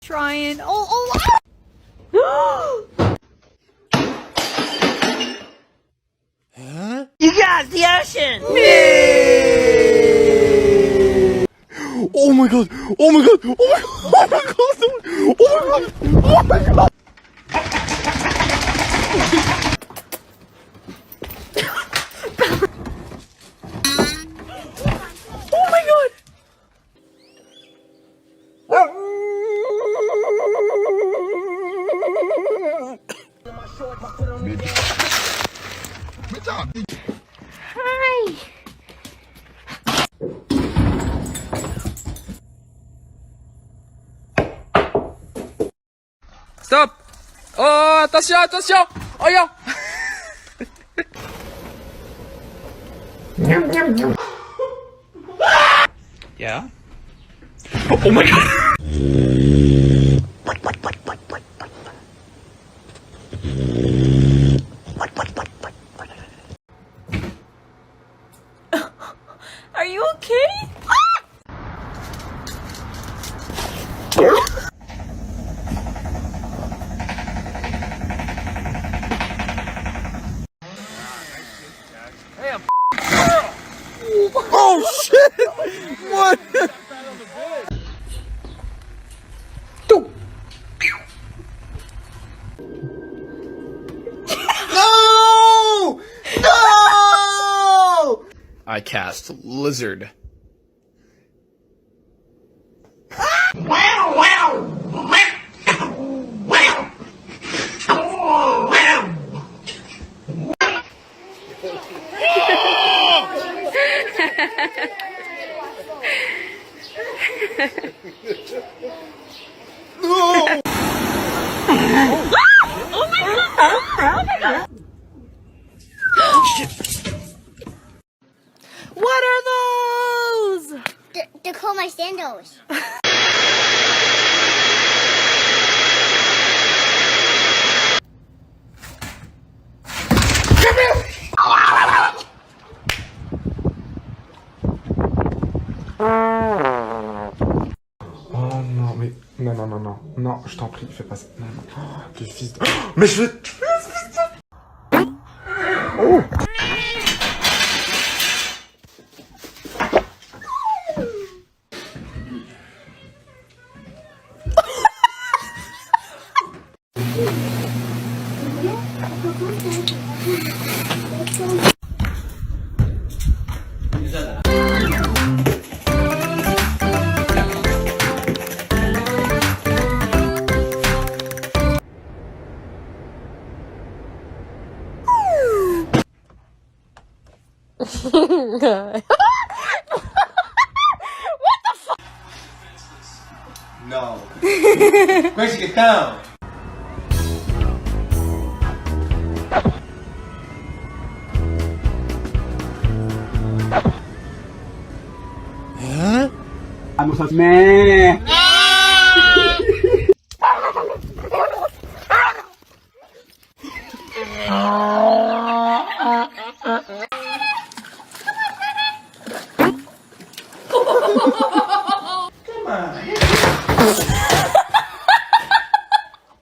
Trying. Oh. Huh? You guys, the ocean! Oh my god! Oh my god! Oh my god! Oh my god! Oh my god! Oh my god! Oh my god! Hi! Stop! Oh, attention, attention! Oh yeah! Yeah? Oh my god! Are you okay? Oh shit! What? No! No! I cast lizard. No! Oh my god! Oh my god! What are those? They're called my sandals. Oh non, mais. Non, non, non, non. Non, je t'en prie, fais pas ça. Non, non. Oh, quel fils de. Oh, mais je vais te tuer, ce fils de. Oh! No. Gracie, get down! Huh? Come on.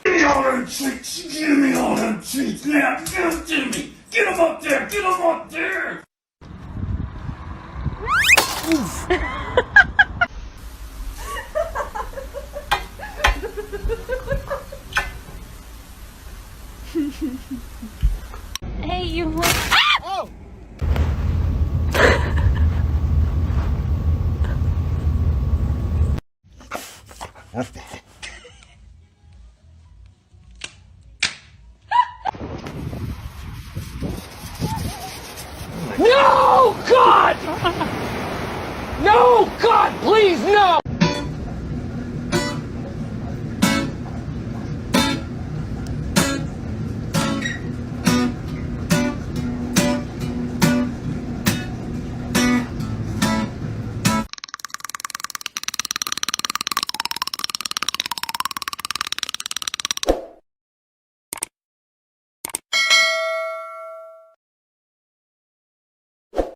Give me all them treats. Give me all them treats. Now, give them to me. Get them up there. Get them up there. Hey, you want... Oh! No, God! No, God, please, no!